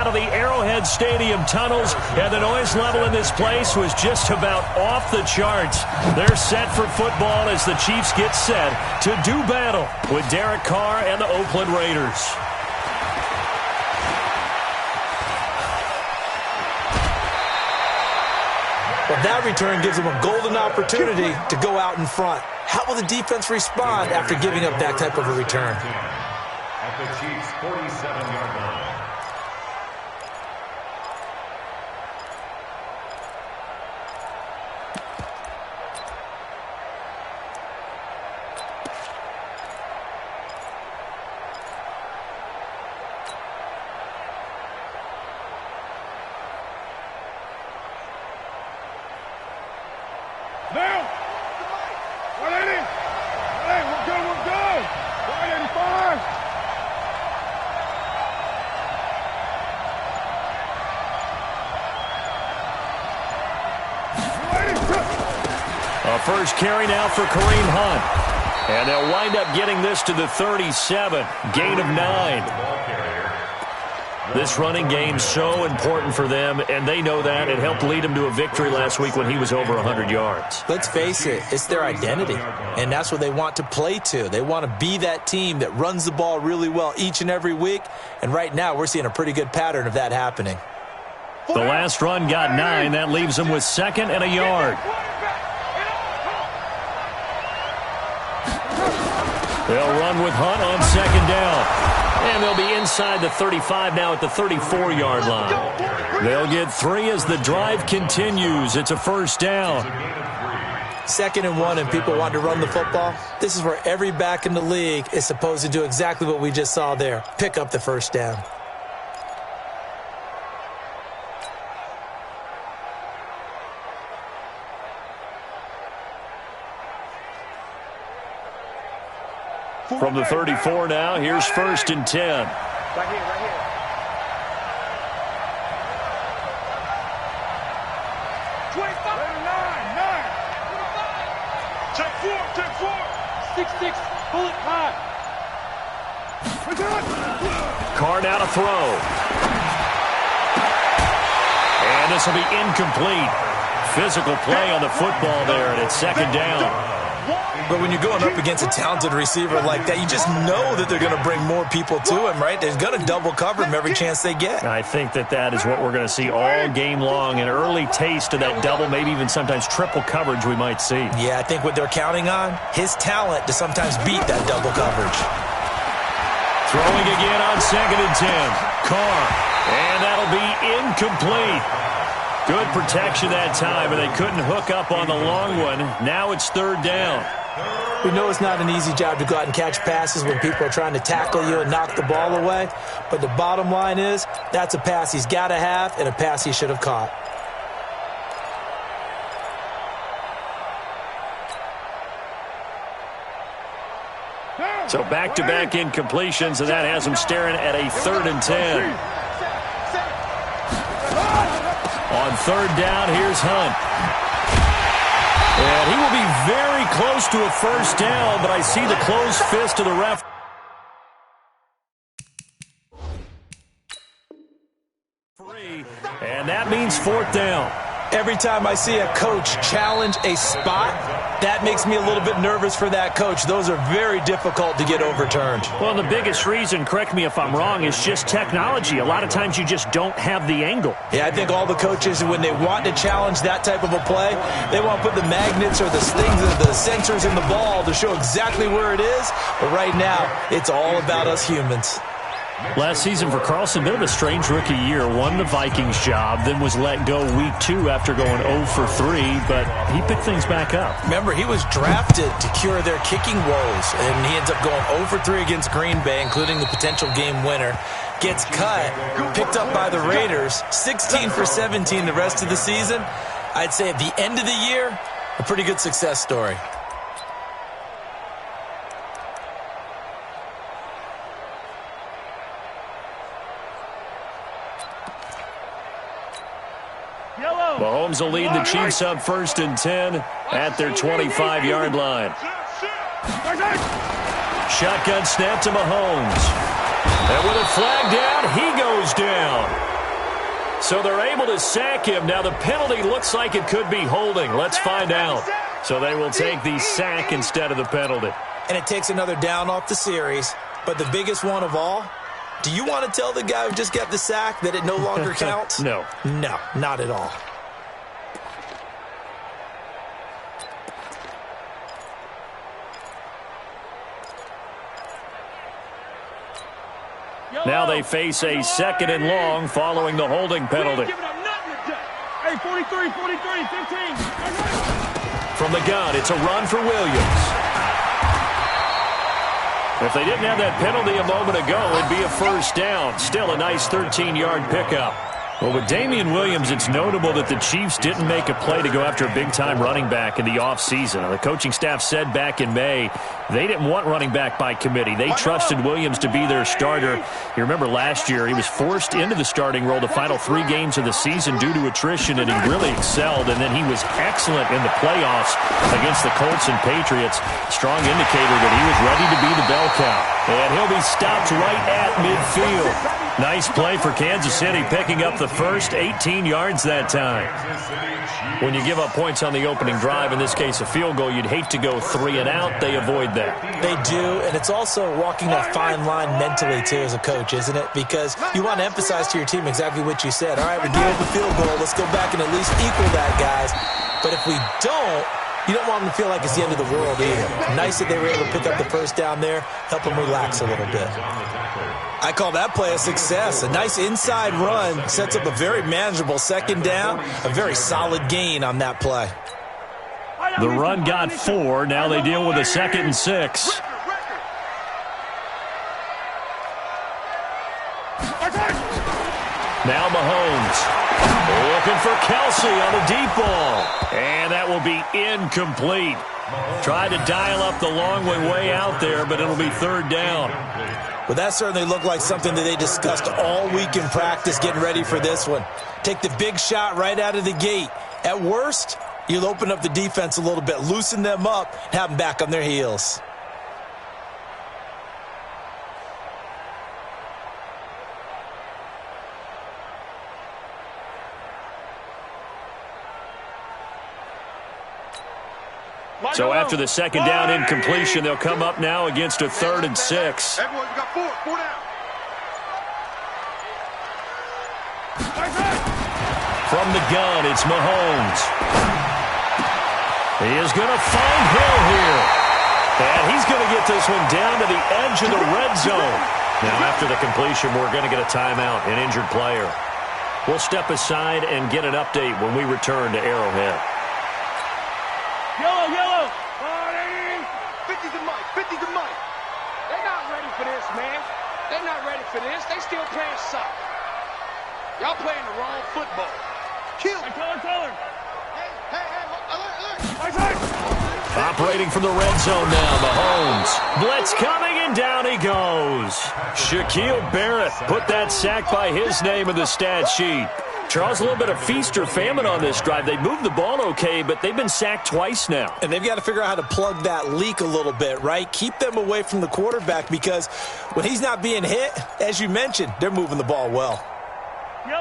Of the Arrowhead Stadium tunnels, and the noise level in this place was just about off the charts. They're set for football as the Chiefs get set to do battle with Derek Carr and the Oakland Raiders. Well, that return gives them a golden opportunity to go out in front. How will the defense respond after giving up that type of a return? At the Chiefs' 47-yard line. Now! 180! Hey, we're good, we're good! 185! A first carry now for Kareem Hunt. And they'll wind up getting this to the 37. Gain of 9. This running game's so important for them, and they know that. It helped lead them to a victory last week when he was over 100 yards. Let's face it, it's their identity, and that's what they want to play to. They want to be that team that runs the ball really well each and every week, and right now we're seeing a pretty good pattern of that happening. The last run got 9. That leaves them with 2nd and a yard. They'll run with Hunt on 2nd down. And they'll be inside the 35 now at the 34-yard line. They'll get 3 as the drive continues. It's a first down. 2nd and 1 and people want to run the football. This is where every back in the league is supposed to do exactly what we just saw there. Pick up the first down. From the 34 now, here's 1st and 10. Right here, right here. Check 4. 6-6, pull it high. Carr now to throw. And this will be incomplete. Physical play on the football there, and it's 2nd down. But when you're going up against a talented receiver like that, you just know that they're going to bring more people to him, right? They're going to double cover him every chance they get. I think that is what we're going to see all game long. An early taste of that double, maybe even sometimes triple coverage we might see. Yeah, I think what they're counting on, his talent to sometimes beat that double coverage. Throwing again on 2nd and 10. Carr. And that'll be incomplete. Good protection that time, and they couldn't hook up on the long one. Now it's 3rd down. We know it's not an easy job to go out and catch passes when people are trying to tackle you and knock the ball away. But the bottom line is, that's a pass he's got to have and a pass he should have caught. So back-to-back incompletions, and that has him staring at a 3rd and 10. On 3rd down, here's Hunt. And he will be very close to a first down, but I see the closed fist of the ref. And that means 4th down. Every time I see a coach challenge a spot, that makes me a little bit nervous for that coach. Those are very difficult to get overturned. Well, the biggest reason, correct me if I'm wrong, is just technology. A lot of times you just don't have the angle. Yeah, I think all the coaches, when they want to challenge that type of a play, they want to put the magnets or the things, the sensors in the ball to show exactly where it is. But right now, it's all about us humans. Last season for Carlson, bit of a strange rookie year. Won the Vikings job, then was let go week 2 after going 0 for 3, but he picked things back up. Remember, he was drafted to cure their kicking woes, and he ends up going 0 for 3 against Green Bay, including the potential game winner. Gets cut, picked up by the Raiders, 16 for 17 the rest of the season. I'd say at the end of the year, a pretty good success story. Mahomes will lead the Chiefs up 1st and 10 at their 25-yard line. Shotgun snap to Mahomes. And with a flag down, he goes down. So they're able to sack him. Now the penalty looks like it could be holding. Let's find out. So they will take the sack instead of the penalty. And it takes another down off the series. But the biggest one of all, do you want to tell the guy who just got the sack that it no longer counts? No. No, not at all. Now they face a 2nd and long following the holding penalty. Hey, 43, 15. From the gun, it's a run for Williams. If they didn't have that penalty a moment ago, it'd be a first down. Still a nice 13-yard pickup. Well, with Damian Williams, it's notable that the Chiefs didn't make a play to go after a big-time running back in the offseason. The coaching staff said back in May they didn't want running back by committee. They trusted Williams to be their starter. You remember last year he was forced into the starting role the final 3 games of the season due to attrition, and he really excelled. And then he was excellent in the playoffs against the Colts and Patriots. Strong indicator that he was ready to be the bell cow. And he'll be stopped right at midfield. Nice play for Kansas City, picking up the first 18 yards that time. When you give up points on the opening drive, in this case a field goal, you'd hate to go 3 and out. They avoid that. They do, and it's also walking a fine line mentally, too, as a coach, isn't it? Because you want to emphasize to your team exactly what you said. All right, we gave up a field goal. Let's go back and at least equal that, guys. But if we don't, you don't want them to feel like it's the end of the world either. Nice that they were able to pick up the first down there, help them relax a little bit. I call that play a success. A nice inside run sets up a very manageable 2nd down, a very solid gain on that play. The run got 4. Now they deal with a 2nd and 6. Now Mahomes looking for Kelsey on a deep ball. And that will be incomplete. Tried to dial up the long way out there, but it'll be 3rd down. Well, that certainly looked like something that they discussed all week in practice getting ready for this one. Take the big shot right out of the gate. At worst, you'll open up the defense a little bit, loosen them up, and have them back on their heels. So after the 2nd down incompletion, they'll come up now against a 3rd and 6. Everyone, you got 4 down. From the gun, it's Mahomes. He is going to find Hill here. And he's going to get this one down to the edge of the red zone. Now, after the completion, we're going to get a timeout, an injured player. We'll step aside and get an update when we return to Arrowhead. Yellow. 50's the mic. They're not ready for this, man. They're not ready for this. They still playing soccer. Y'all playing the wrong football. Kill. Hey, alert. Operating from the red zone now, Mahomes. Blitz coming, and down he goes. Shaquille Barrett put that sack by his name in the stat sheet. Charles, a little bit of feast or famine on this drive. They moved the ball okay, but they've been sacked twice now. And they've got to figure out how to plug that leak a little bit, right? Keep them away from the quarterback, because when he's not being hit, as you mentioned, they're moving the ball well.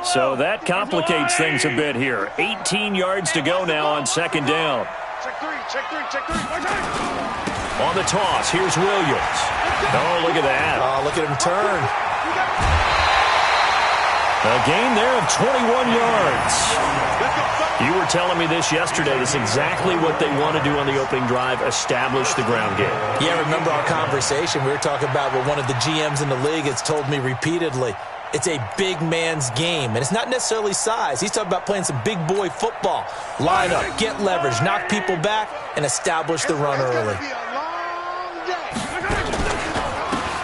So that complicates things a bit here. 18 yards to go now on 2nd down. Check three. On the toss, here's Williams. Oh, look at that. Oh, look at him turn. A gain there of 21 yards. You were telling me this yesterday. This is exactly what they want to do on the opening drive, establish the ground game. Yeah, remember our conversation. We were talking about what one of the GMs in the league has told me repeatedly. It's a big man's game, and it's not necessarily size. He's talking about playing some big boy football. Line up, get leverage, knock people back, and establish the run early.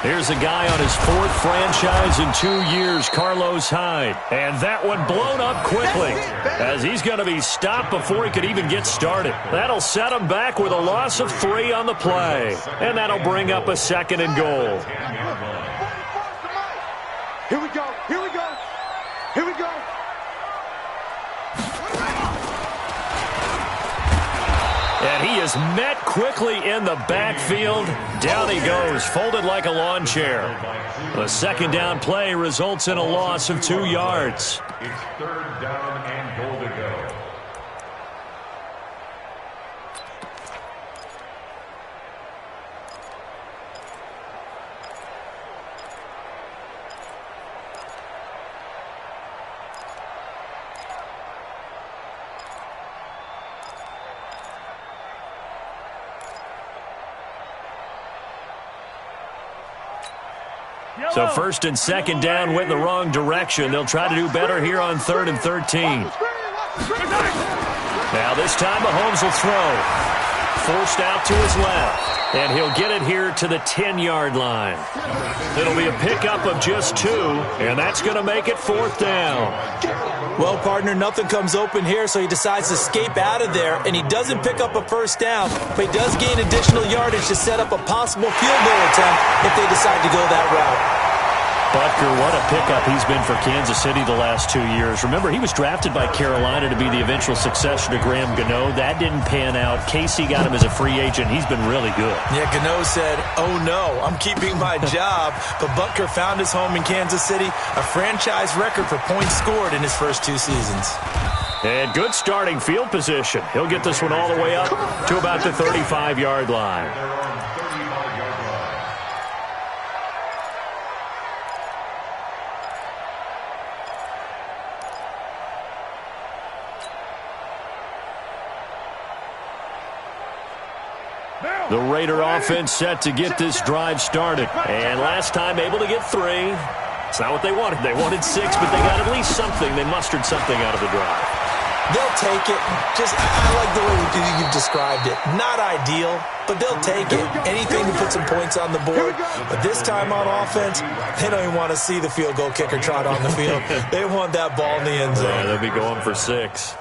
Here's a guy on his 4th franchise in 2 years, Carlos Hyde. And that one blown up quickly, as he's going to be stopped before he could even get started. That'll set him back with a loss of 3 on the play. And that'll bring up a 2nd and goal. Here we go. And he is met quickly in the backfield. Down he goes, folded like a lawn chair. The 2nd down play results in a loss of 2 yards. It's third down and goal to go. So first and second down went in the wrong direction. They'll try to do better here on 3rd and 13. Now this time Mahomes will throw. Forced out to his left. And he'll get it here to the 10-yard line. It'll be a pickup of just 2, and that's going to make it 4th down. Well, partner, nothing comes open here, so he decides to escape out of there, and he doesn't pick up a first down, but he does gain additional yardage to set up a possible field goal attempt if they decide to go that route. Butker, what a pickup he's been for Kansas City the last 2 years. Remember, he was drafted by Carolina to be the eventual successor to Graham Gano. That didn't pan out. Casey got him as a free agent. He's been really good. Yeah, Gano said, oh no, I'm keeping my job. But Butker found his home in Kansas City, a franchise record for points scored in his first 2 seasons. And good starting field position. He'll get this one all the way up to about the 35-yard line. The Raider offense set to get this drive started. And last time able to get 3. It's not what they wanted. They wanted 6, but they got at least something. They mustered something out of the drive. They'll take it. I like the way you've described it. Not ideal, but they'll take it. Anything to put some points on the board. But this time on offense, they don't even want to see the field goal kicker trot on the field. They want that ball in the end zone. Yeah, they'll be going for 6.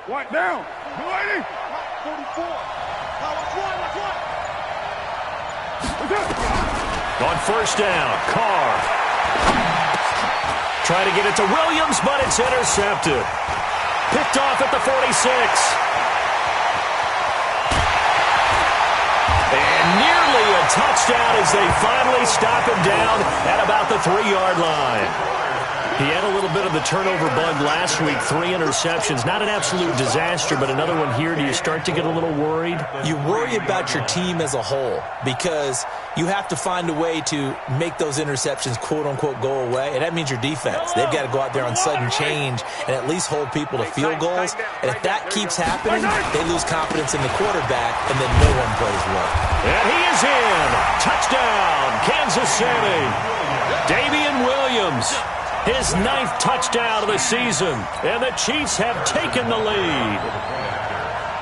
One down. 280. 44. On first down, Carr. Trying to get it to Williams, but it's intercepted. Picked off at the 46. And nearly a touchdown as they finally stop him down at about the 3-yard line. He had a little bit of the turnover bug last week, 3 interceptions. Not an absolute disaster, but another one here. Do you start to get a little worried? You worry about your team as a whole because you have to find a way to make those interceptions, quote-unquote, go away, and that means your defense. They've got to go out there on sudden change and at least hold people to field goals, and if that keeps happening, they lose confidence in the quarterback, and then no one plays well. And he is in. Touchdown, Kansas City. Damian Williams. His 9th touchdown of the season, and the Chiefs have taken the lead.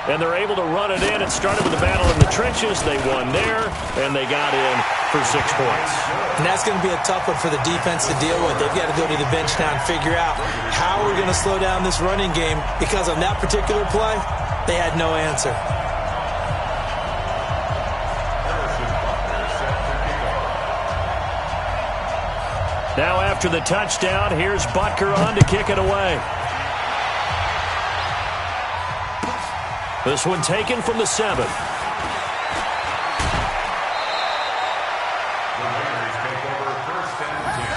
And they're able to run it in. It started with a battle in the trenches. They won there, and they got in for 6 points. And that's going to be a tough one for the defense to deal with. They've got to go to the bench now and figure out how we're going to slow down this running game, because on that particular play, they had no answer. Now after the touchdown, here's Butker on to kick it away. This one taken from the 7. The Raiders take over first and 10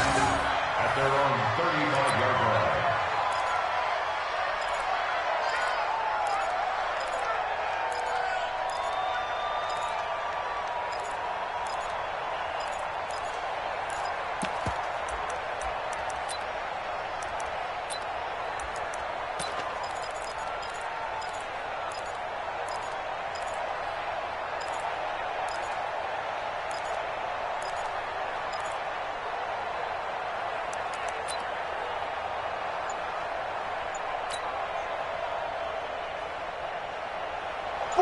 at their own 35-yard line.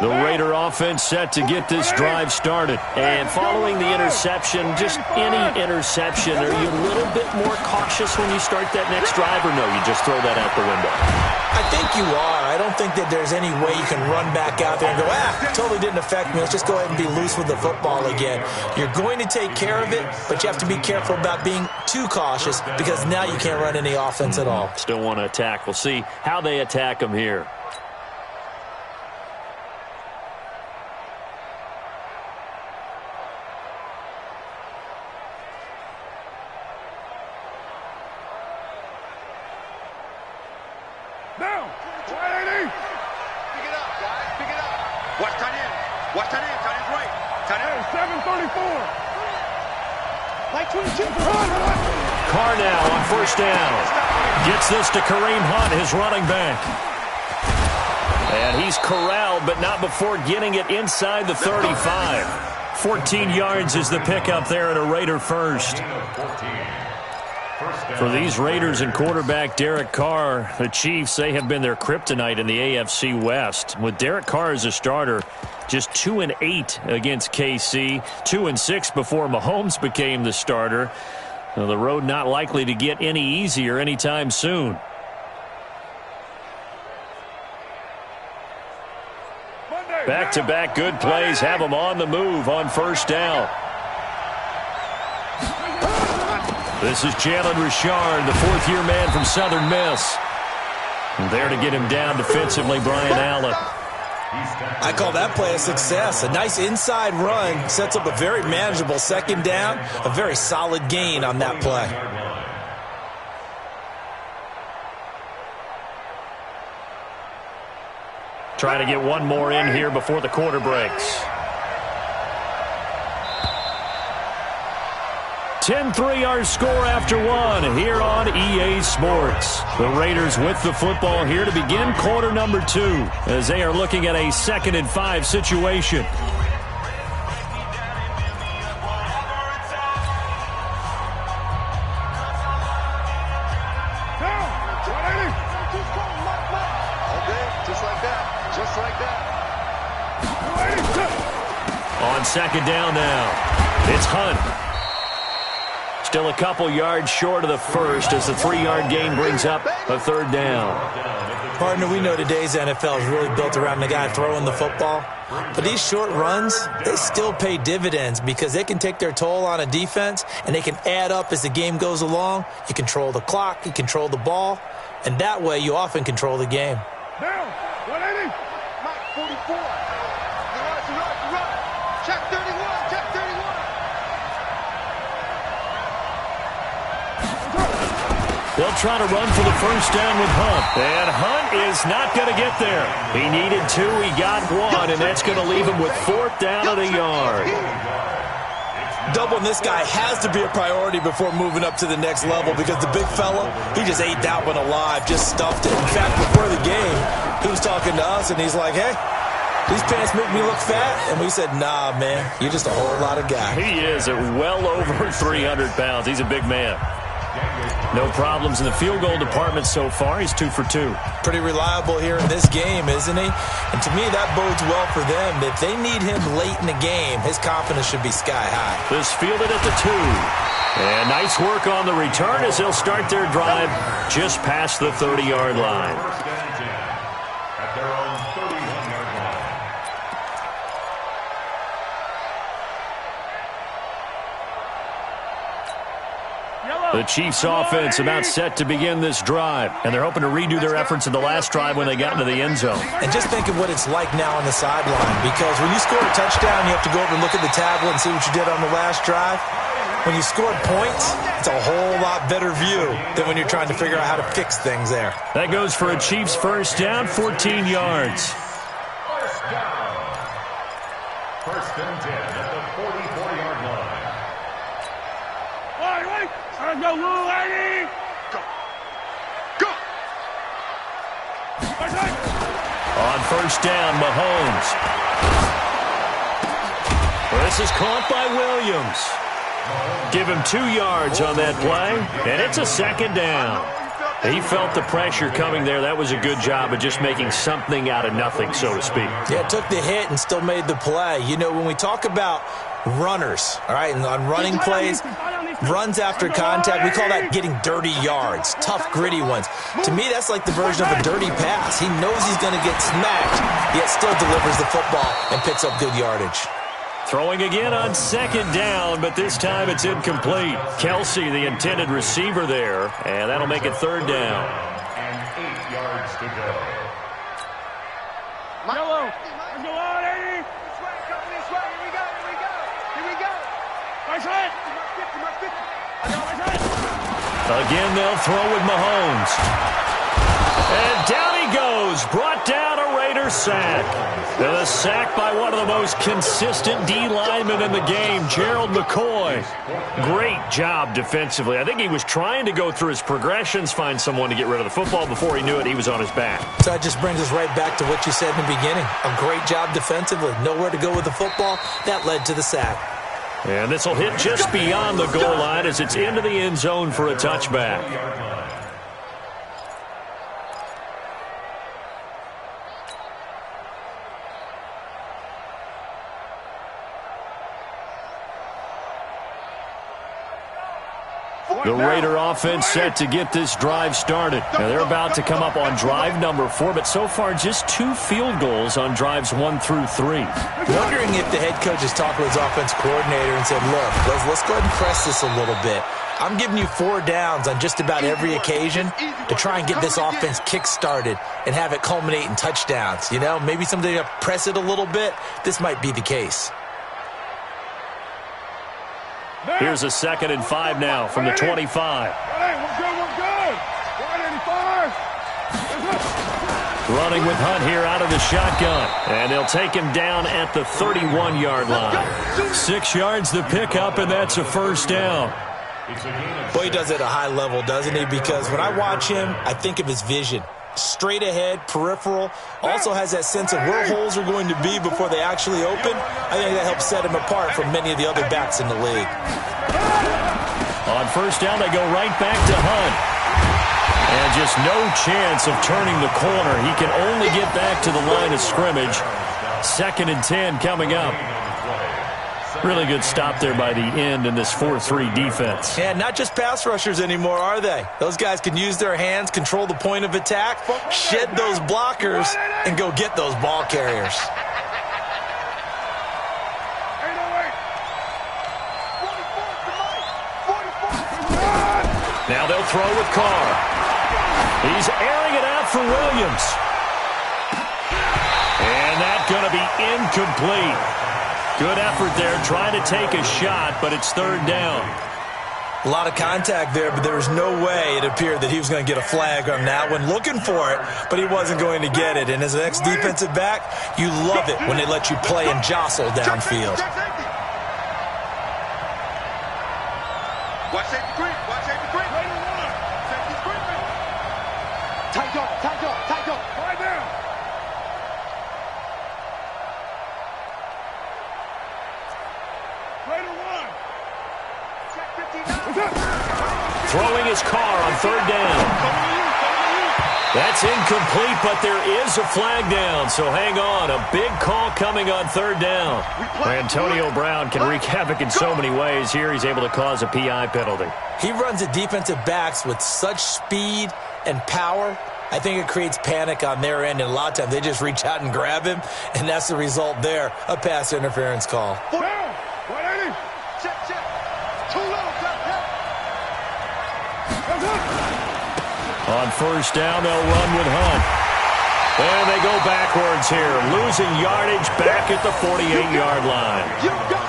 The Raider offense set to get this drive started. And following the interception, just any interception, are you a little bit more cautious when you start that next drive, or no, you just throw that out the window? I think you are. I don't think that there's any way you can run back out there and go, totally didn't affect me. Let's just go ahead and be loose with the football again. You're going to take care of it, but you have to be careful about being too cautious because now you can't run any offense at all. Still want to attack. We'll see how they attack them here. Down. 180. Pick it up, guys. Pick it up. Watch tight end. Watch tight end. Tight end's right. Tight end. 734. Like 22. Carr now on first down. Gets this to Kareem Hunt, his running back. And he's corralled, but not before getting it inside the 35. 14 yards is the pickup there at a Raider first. For these Raiders and quarterback Derek Carr, the Chiefs, they have been their kryptonite in the AFC West. With Derek Carr as a starter, just 2-8 against KC, 2-6 before Mahomes became the starter. Well, the road not likely to get any easier anytime soon. Back-to-back good plays have them on the move on first down. This is Jalen Richard, the fourth-year man from Southern Miss. And there to get him down defensively, Brian Allen. I call that play a success. A nice inside run sets up a very manageable second down, a very solid gain on that play. Trying to get one more in here before the quarter breaks. 10-3 our score after one here on EA Sports. The Raiders with the football here to begin quarter number 2 as they are looking at a 2nd and 5 situation. On second down now, it's Hunt. Still a couple yards short of the first as the 3-yard gain brings up a third down. Partner, we know today's NFL is really built around the guy throwing the football. But these short runs, they still pay dividends because they can take their toll on a defense and they can add up as the game goes along. You control the clock, you control the ball, and that way you often control the game. Down. 180. Mike 44. Check 31. Check 31. They'll try to run for the first down with Hunt. And Hunt is not going to get there. He needed 2. He got 1, and that's going to leave him with 4th down at a yard. Doubling this guy has to be a priority before moving up to the next level because the big fella, he just ate that one alive, just stuffed it. In fact, before the game, he was talking to us, and he's like, hey, these pants make me look fat. And we said, nah, man, you're just a whole lot of guy. He is at well over 300 pounds. He's a big man. No problems in the field goal department so far. He's 2 for 2. Pretty reliable here in this game, isn't he? And to me, that bodes well for them. If they need him late in the game, his confidence should be sky high. This fielded at the 2. And nice work on the return as they'll start their drive just past the 30-yard line. At their own 31-yard line. The Chiefs offense about set to begin this drive, and they're hoping to redo their efforts in the last drive when they got into the end zone. And just think of what it's like now on the sideline, because when you score a touchdown, you have to go over and look at the tablet and see what you did on the last drive. When you scored points, it's a whole lot better view than when you're trying to figure out how to fix things there. That goes for a Chiefs first down, 14 yards. First down. 1st and 10 at the 44-yard line. Wait. Let's go, little lady. Go. Go. On first down, Mahomes. This is caught by Williams. Give him 2 yards on that play, and it's a 2nd down. He felt the pressure coming there. That was a good job of just making something out of nothing, so to speak. Yeah, took the hit and still made the play. You know, when we talk about runners, all right, and on running plays, runs after contact, we call that getting dirty yards, tough, gritty ones. To me, that's like the version of a dirty pass. He knows he's going to get smacked, yet still delivers the football and picks up good yardage. Throwing again on second down, but this time it's incomplete. Kelsey, the intended receiver there, and that'll make it third down. And 8 yards to go. Yellow. Let's go on, Eddie. This way, come this way. Here we go, here we go. Here we go. Nice hit. Again, they'll throw with Mahomes. And down he goes. Brought down a Raider sack. And a sack by one of the most consistent D linemen in the game, Gerald McCoy. Great job defensively. I think he was trying to go through his progressions, find someone to get rid of the football. Before he knew it, he was on his back. So that just brings us right back to what you said in the beginning. A great job defensively. Nowhere to go with the football. That led to the sack. And this will hit just beyond the goal line as it's into the end zone for a touchback. The Raider offense set to get this drive started. Now they're about to come up on drive number 4, but so far just 2 field goals on drives 1 through 3. Wondering if the head coach has talked with his offense coordinator and said, look, let's go ahead and press this a little bit. I'm giving you 4 downs on just about every occasion to try and get this offense kick-started and have it culminate in touchdowns. You know, maybe somebody to press it a little bit. This might be the case. Here's a 2nd and 5 now from the 25. Running with Hunt here out of the shotgun. And they'll take him down at the 31-yard line. 6 yards the pickup, and that's a first down. Boy, he does it at a high level, doesn't he? Because when I watch him, I think of his vision. Straight ahead, peripheral, also has that sense of where holes are going to be before they actually open. I think that helps set him apart from many of the other backs in the league. On first down, they go right back to Hunt. And just no chance of turning the corner. He can only get back to the line of scrimmage. 2nd and 10 coming up. Really good stop there by the end in this 4-3 defense. Yeah, not just pass rushers anymore, are they? Those guys can use their hands, control the point of attack, shed those blockers, and go get those ball carriers. Now they'll throw with Carr. He's airing it out for Williams. And that's going to be incomplete. Good effort there, trying to take a shot, but it's 3rd down. A lot of contact there, but there was no way it appeared that he was going to get a flag on that one. Looking for it, but he wasn't going to get it. And as an ex-defensive back, you love it when they let you play and jostle downfield. Watch safety green. Watch safety green. Safety green. Tight up. Tight up. Tight up. Right there. Throwing his Carr on 3rd down. That's incomplete, but there is a flag down, so hang on. A big call coming on 3rd down. Antonio Brown can wreak havoc in so many ways. Here he's able to cause a PI penalty. He runs the defensive backs with such speed and power. I think it creates panic on their end, and a lot of times they just reach out and grab him, and that's the result there, a pass interference call. On first down, they'll run with Hunt. And they go backwards here, losing yardage back at the 48-yard line.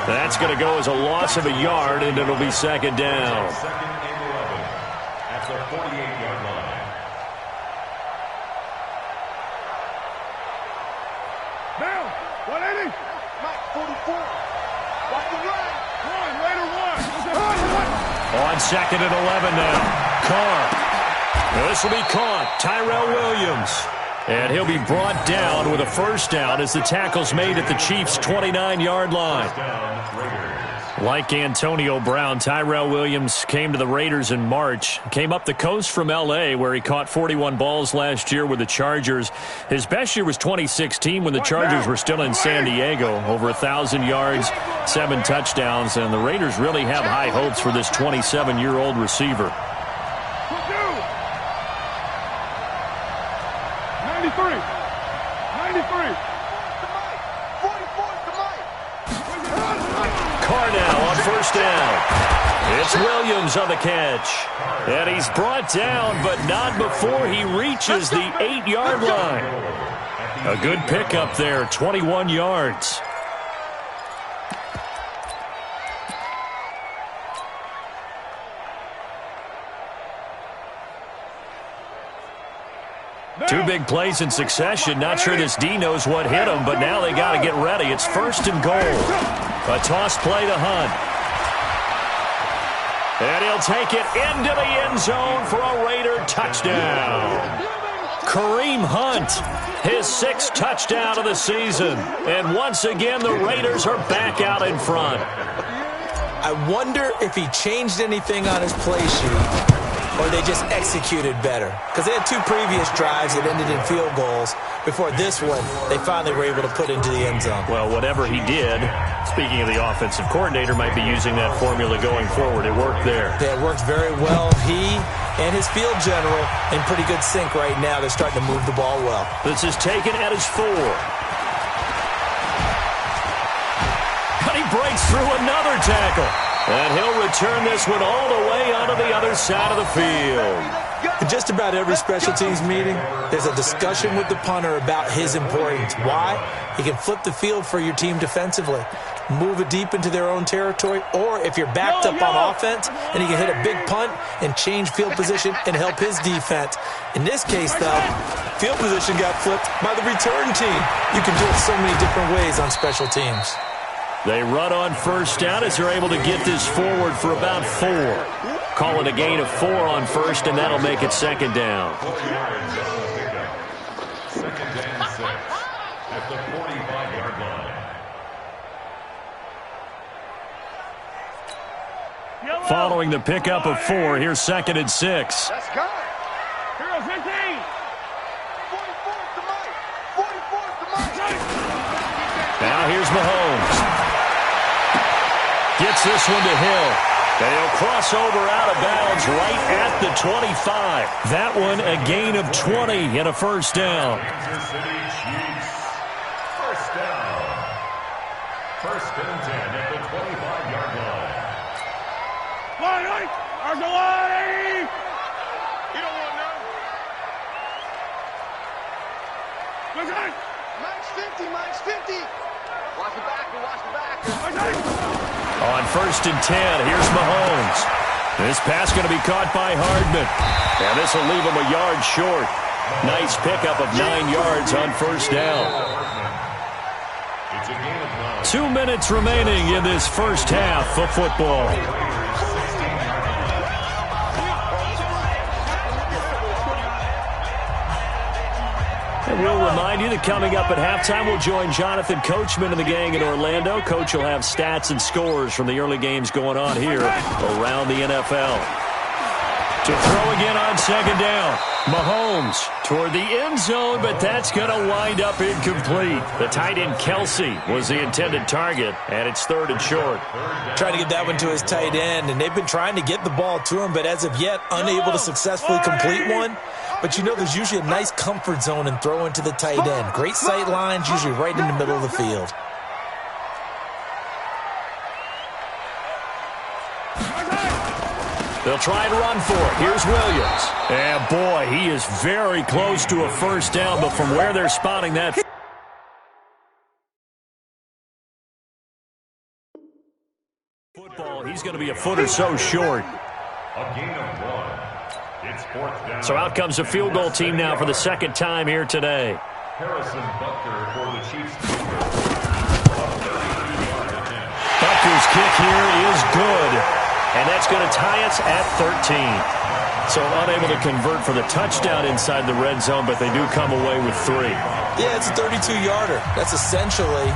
That's going to go as a loss of a yard, and it'll be 2nd down. 2nd and 11 at the 48-yard line. Now, 180. Mike, 44. Watch the run. Raider one. On 2nd and 11 now. Carr. This will be caught. Tyrell Williams. And he'll be brought down with a first down as the tackle's made at the Chiefs' 29-yard line. Like Antonio Brown, Tyrell Williams came to the Raiders in March. Came up the coast from L.A., where he caught 41 balls last year with the Chargers. His best year was 2016 when the Chargers were still in San Diego. Over 1,000 yards, 7 touchdowns, and the Raiders really have high hopes for this 27-year-old receiver. 93. Now on first down. It's Williams on the catch. And he's brought down, but not before he reaches the 8-yard line. A good pickup there, 21 yards. Two big plays in succession. Not sure this D knows what hit him, but now they got to get ready. It's first and goal. A toss play to Hunt. And he'll take it into the end zone for a Raider touchdown. Kareem Hunt, his 6th touchdown of the season. And once again, the Raiders are back out in front. I wonder if he changed anything on his play sheet, or they just executed better. Because they had 2 previous drives that ended in field goals. Before this one, they finally were able to put into the end zone. Well, whatever he did, speaking of the offensive coordinator, might be using that formula going forward. It worked there. Yeah, it worked very well. He and his field general in pretty good sync right now. They're starting to move the ball well. This is taken at his 4. But he breaks through another tackle. And he'll return this one all the way onto the other side of the field. In just about every special teams meeting, there's a discussion with the punter about his importance. Why? He can flip the field for your team defensively, move it deep into their own territory, or if you're backed up on offense, and he can hit a big punt and change field position and help his defense. In this case, though, field position got flipped by the return team. You can do it so many different ways on special teams. They run on first down as they're able to get this forward for about 4. Call it a gain of 4 on first, and that'll make it second down. Second and 6 at the 45-yard line. Following the pickup of 4, here's second and 6. Let's go. Hero 15. 44th to Mike. 44th to Mike. Now here's Mahomes. Gets this one to Hill. And he'll cross over out of bounds right at the 25. That one a gain of 20 and a first down. Kansas City Chiefs. First down. First and 10 at the 25-yard line. Line, Arcelani! You don't want none. Mike's 50, Mike's 50. Watch the backer, watch the backer. On first and 10, here's Mahomes. This pass going to be caught by Hardman. And this will leave him a yard short. Nice pickup of 9 yards on first down. It's a gain of 9. 2 minutes remaining in this first half of football. And we'll remind you that coming up at halftime, we'll join Jonathan Coachman and the gang in Orlando. Coach will have stats and scores from the early games going on here around the NFL. To throw again on second down. Mahomes toward the end zone, but that's going to wind up incomplete. The tight end Kelsey was the intended target, and it's third and short. Trying to get that one to his tight end, and they've been trying to get the ball to him, but as of yet, unable to successfully complete one. But you know there's usually a nice comfort zone in throwing to the tight end. Great sight lines, usually right in the middle of the field. They'll try to run for it. Here's Williams. And boy, he is very close to a first down, but from where they're spotting that football, he's going to be a foot or so short. A gain of 1. It's fourth down. So out comes the field goal team now for the second time here today. Harrison Butker for the Chiefs. Butker's kick here is good, and that's going to tie us at 13. So unable to convert for the touchdown inside the red zone, but they do come away with 3. Yeah, it's a 32-yarder. That's essentially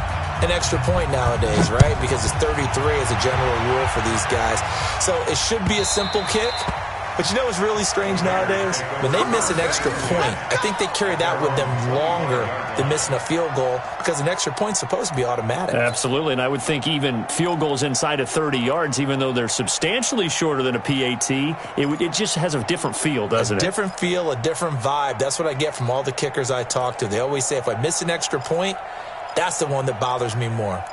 an extra point nowadays, right? Because it's 33 as a general rule for these guys. So it should be a simple kick. But you know what's really strange nowadays? When they miss an extra point, I think they carry that with them longer than missing a field goal because an extra point's supposed to be automatic. Absolutely, and I would think even field goals inside of 30 yards, even though they're substantially shorter than a PAT, it just has a different feel, doesn't it? A different feel, a different vibe. That's what I get from all the kickers I talk to. They always say if I miss an extra point, that's the one that bothers me more.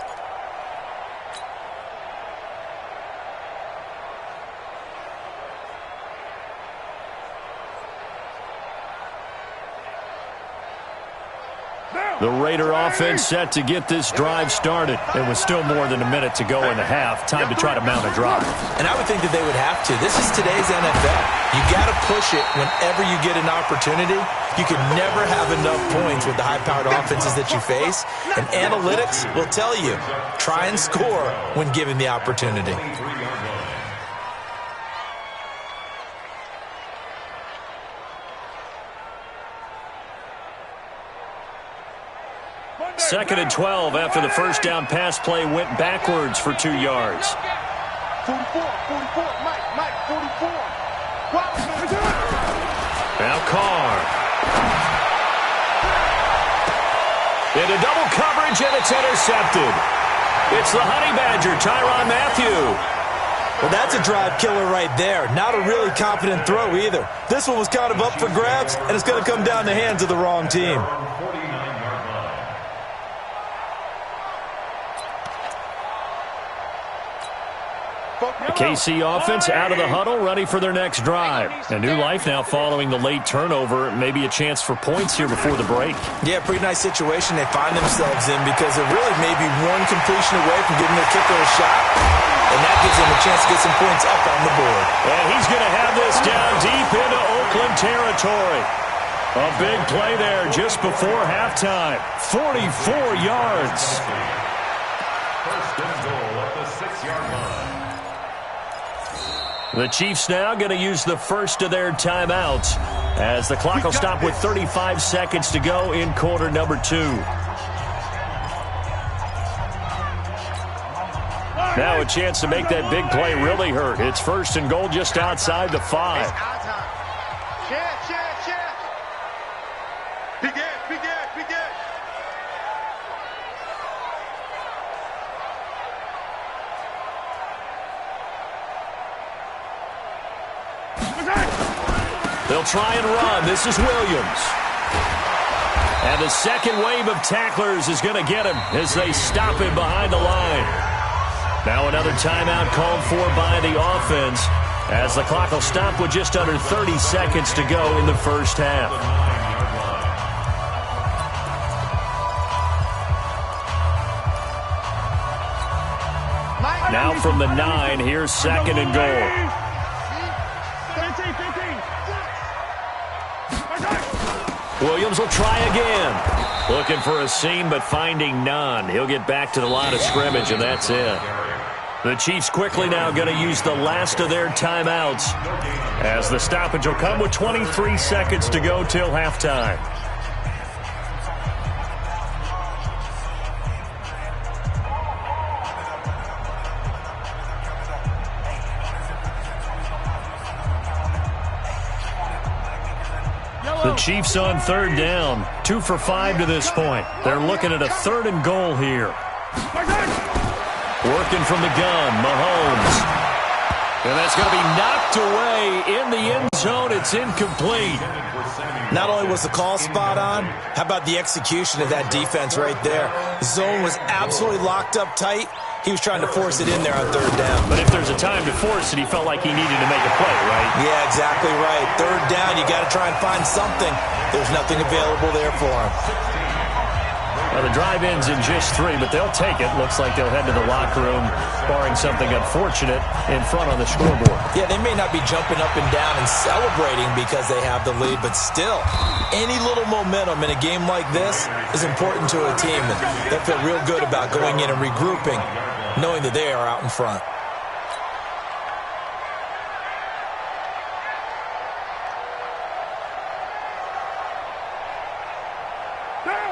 The Raider offense set to get this drive started. It was still more than a minute to go in the half. Time to try to mount a drive. And I would think that they would have to. This is today's NFL. You got to push it whenever you get an opportunity. You can never have enough points with the high-powered offenses that you face. And analytics will tell you, try and score when given the opportunity. Second and 12 after the first down pass play went backwards for 2 yards. 44, Mike, 44. Now Carr. Into double coverage, and it's intercepted. It's the Honey Badger, Tyrann Mathieu. Well, that's a drive killer right there. Not a really confident throw either. This one was kind of up for grabs, and it's going to come down the hands of the wrong team. The KC offense out of the huddle, ready for their next drive. A new life now following the late turnover. Maybe a chance for points here before the break. Yeah, pretty nice situation they find themselves in because they're really maybe one completion away from giving their kicker a shot. And that gives them a chance to get some points up on the board. And he's going to have this down deep into Oakland territory. A big play there just before halftime. 44 yards. First and goal at the 6-yard line. The Chiefs now going to use the first of their timeouts as the clock will stop with 35 seconds to go in quarter number 2. Now a chance to make that big play really hurt. It's first and goal just outside the 5. Begin. They'll try and run. This is Williams. And the second wave of tacklers is going to get him as they stop him behind the line. Now another timeout called for by the offense as the clock will stop with just under 30 seconds to go in the first half. Now from the 9, here's second and goal. Williams will try again. Looking for a seam, but finding none. He'll get back to the line of scrimmage, and that's it. The Chiefs quickly now going to use the last of their timeouts as the stoppage will come with 23 seconds to go till halftime. The Chiefs on third down, 2 for 5 to this point. They're looking at a third and goal here. Working from the gun, Mahomes. And that's going to be knocked away in the end zone. It's incomplete. Not only was the call spot on, how about the execution of that defense right there? The zone was absolutely locked up tight. He was trying to force it in there on third down. But if there's a time to force it, he felt like he needed to make a play, right? Yeah, exactly right. Third down, you got to try and find something. There's nothing available there for him. Well, the drive ends in just 3, but they'll take it. Looks like they'll head to the locker room, barring something unfortunate in front on the scoreboard. Yeah, they may not be jumping up and down and celebrating because they have the lead, but still, any little momentum in a game like this is important to a team, and they feel real good about going in and regrouping, knowing that they are out in front.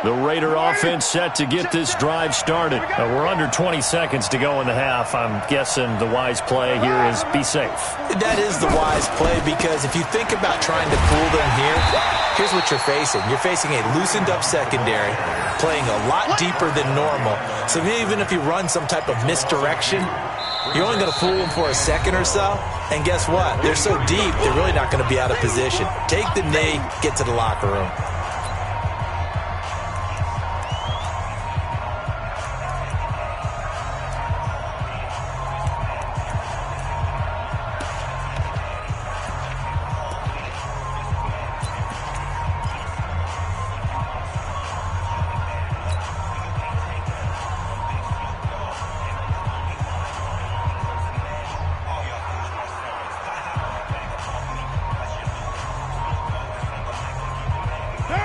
The Raider offense set to get this drive started. We're under 20 seconds to go in the half. I'm guessing the wise play here is be safe. That is the wise play, because if you think about trying to fool them here, here's what you're facing. You're facing a loosened up secondary, playing a lot deeper than normal. So even if you run some type of misdirection, you're only going to fool them for a second or so. And guess what? They're so deep, they're really not going to be out of position. Take the knee, get to the locker room.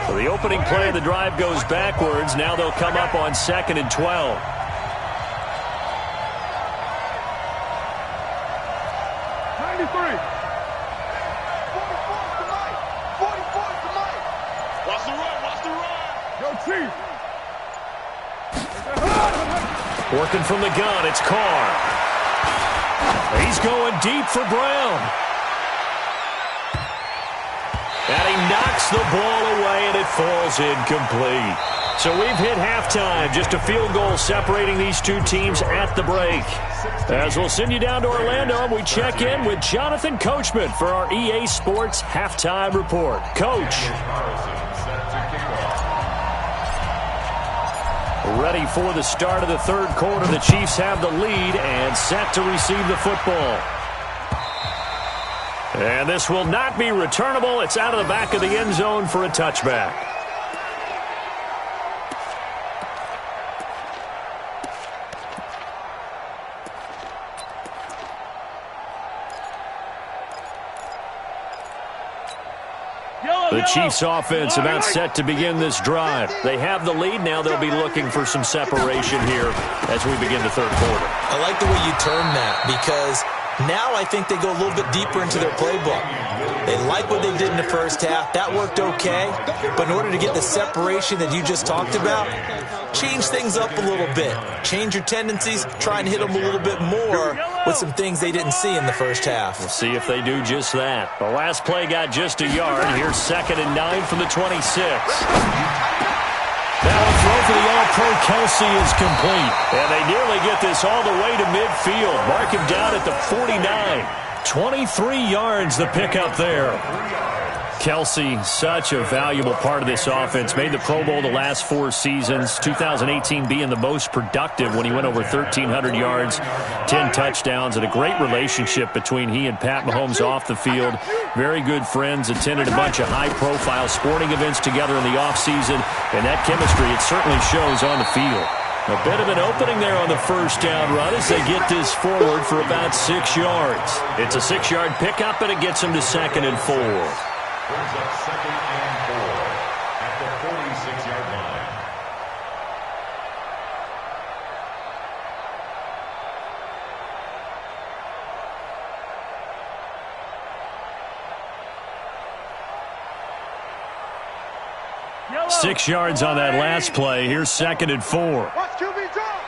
The opening play of the drive goes backwards. Now they'll come up on 2nd and 12. 94 to Mike. 44 to Mike. Watch the run. Watch the run. Yo, Chief. Working from the gun, it's Carr. He's going deep for Brown. And he knocks the ball away, and it falls incomplete. So we've hit halftime. Just a field goal separating these two teams at the break. As we'll send you down to Orlando, we check in with Jonathan Coachman for our EA Sports Halftime Report. Coach. Ready for the start of the third quarter. The Chiefs have the lead and set to receive the football. And this will not be returnable. It's out of the back of the end zone for a touchback. The Chiefs offense about set to begin this drive. They have the lead. Now they'll be looking for some separation here as we begin the third quarter. I like the way you term that, because now I think they go a little bit deeper into their playbook. They like what they did in the first half. That worked okay. But in order to get the separation that you just talked about, change things up a little bit. Change your tendencies. Try and hit them a little bit more with some things they didn't see in the first half. We'll see if they do just that. The last play got just a yard. Here's 2nd and 9 from the 26. Now a throw for the All-Pro Kelsey is complete. And they nearly get this all the way to midfield. Mark him down at the 49. 23 yards the pickup there. Kelsey, such a valuable part of this offense. Made the Pro Bowl the last 4 seasons. 2018 being the most productive when he went over 1,300 yards, 10 touchdowns, and a great relationship between he and Pat Mahomes off the field. Very good friends. Attended a bunch of high-profile sporting events together in the offseason. And that chemistry, it certainly shows on the field. A bit of an opening there on the first down run as they get this forward for about 6 yards. It's a 6-yard pickup, and it gets them to 2nd and 4. Brings up 2nd and 4 at the 46-yard line. Yellow. 6 yards on that last play. Here's 2nd and 4. Watch QB jump.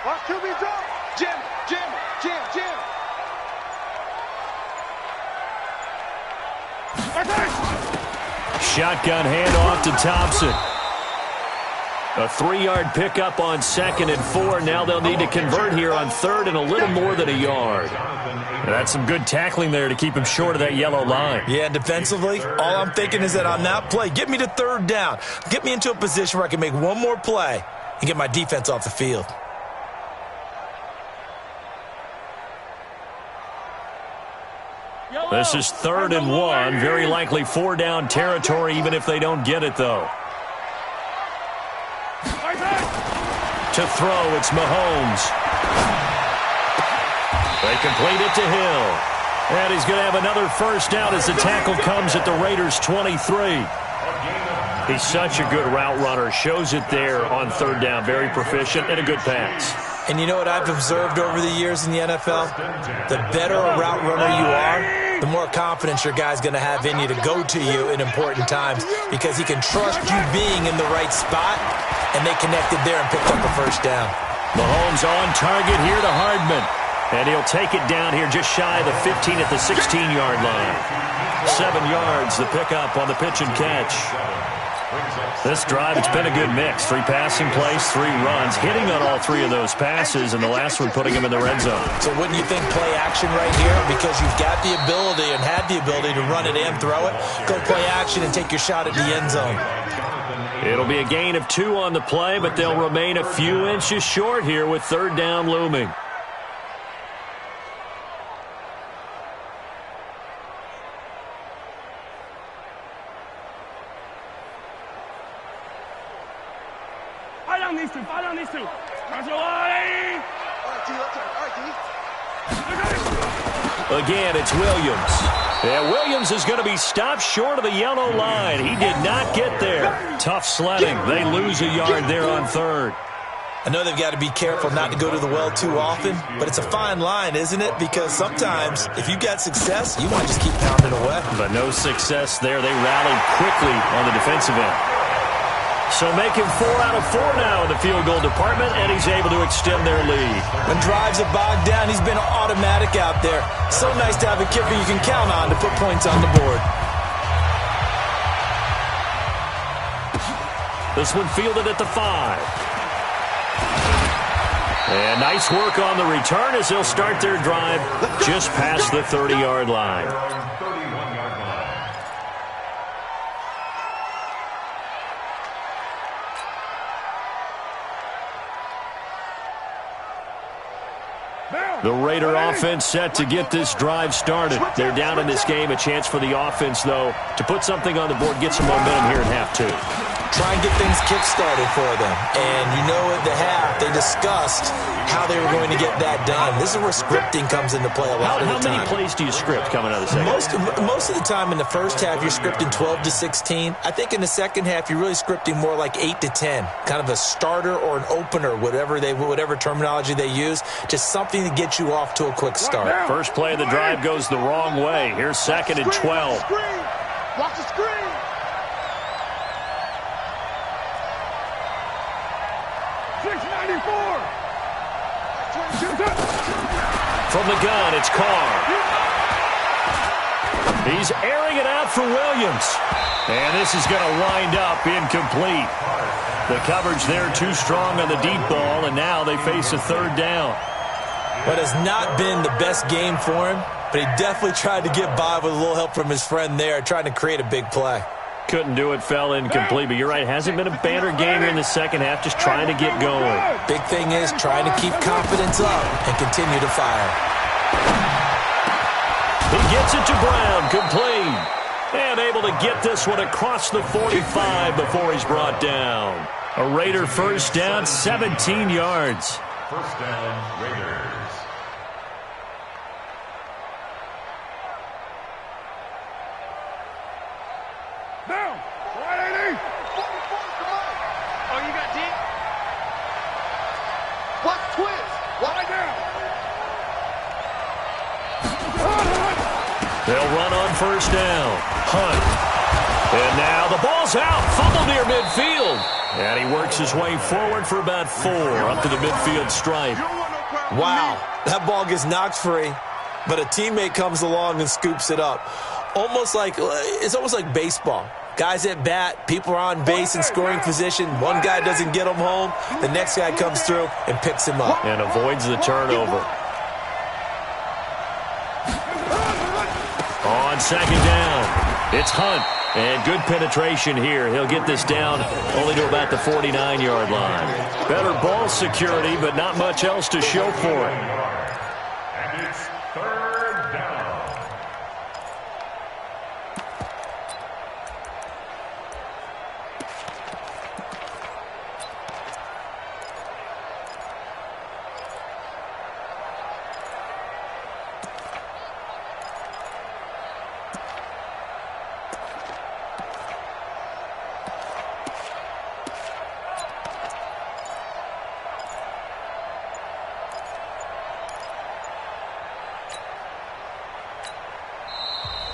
Watch QB jump. Jim. Shotgun handoff to Thompson. A 3-yard pickup on 2nd and 4. Now they'll need to convert here on 3rd and a little more than a yard. That's some good tackling there to keep him short of that yellow line. Yeah, defensively, all I'm thinking is that on that play, get me to 3rd down. Get me into a position where I can make one more play and get my defense off the field. This is 3rd and 1. Very likely 4-down territory, even if they don't get it, though. To throw, it's Mahomes. They complete it to Hill. And he's going to have another first down as the tackle comes at the Raiders' 23. He's such a good route runner. Shows it there on 3rd down. Very proficient and a good pass. And you know what I've observed over the years in the NFL? The better a route runner you are, the more confidence your guy's going to have in you to go to you in important times because he can trust you being in the right spot, and they connected there and picked up a first down. Mahomes on target here to Hardman. And he'll take it down here just shy of the 15 at the 16-yard line. 7 yards, the pickup on the pitch and catch. This drive, it's been a good mix. 3 passing plays, 3 runs, hitting on all 3 of those passes, and the last one putting him in the red zone. So wouldn't you think play action right here? Because you've got the ability and had the ability to run it and throw it. Go play action and take your shot at the end zone. It'll be a gain of 2 on the play, but they'll remain a few inches short here with 3rd down looming. Fight on these two. Again, it's Williams. Yeah, Williams is going to be stopped short of the yellow line. He did not get there. Tough sledding. They lose a yard there on 3rd. I know they've got to be careful not to go to the well too often, but it's a fine line, isn't it? Because sometimes, if you've got success, you want to just keep pounding away. But no success there. They rallied quickly on the defensive end. So making 4 out of 4 now in the field goal department, and he's able to extend their lead. When drives are bogged down, he's been automatic out there. So nice to have a kicker you can count on to put points on the board. This one fielded at the 5. And nice work on the return as they'll start their drive just past the 30-yard line. The Raider offense set to get this drive started. They're down in this game. A chance for the offense, though, to put something on the board, get some momentum here at half 2. Try and get things kick-started for them. And you know at the half, they discussed how they were going to get that done. This is where scripting comes into play a lot of the time. How many plays do you script coming out of the second? Most of the time in the first half, you're scripting 12 to 16. I think in the second half, you're really scripting more like 8 to 10. Kind of a starter or an opener, whatever terminology they use. Just something to get you off to a quick start. First play of the drive goes the wrong way. Here's 2nd and 12. Watch the screen. From the gun, it's Carr. He's airing it out for Williams. And this is going to wind up incomplete. The coverage there too strong on the deep ball, and now they face a 3rd down. But has not been the best game for him, but he definitely tried to get by with a little help from his friend there, trying to create a big play. Couldn't do it, fell incomplete, but you're right, hasn't been a banner game here in the second half, just trying to get going. Big thing is trying to keep confidence up and continue to fire. He gets it to Brown, complete, and able to get this one across the 45 before he's brought down. A Raider first down, 17 yards. First down, Raiders. Down. Right, 80. Oh, you got deep? What twist? Right down. They'll run on first down. Hunt. And now the ball's out. Fumble near midfield. And he works his way forward for about 4 up to the midfield stripe. Wow, that ball gets knocked free, but a teammate comes along and scoops it up. It's almost like baseball. Guys at bat, people are on base in scoring position. One guy doesn't get him home. The next guy comes through and picks him up. And avoids the turnover. On second down, it's Hunt. And good penetration here. He'll get this down only to about the 49-yard line. Better ball security, but not much else to show for it. And it's 3rd down.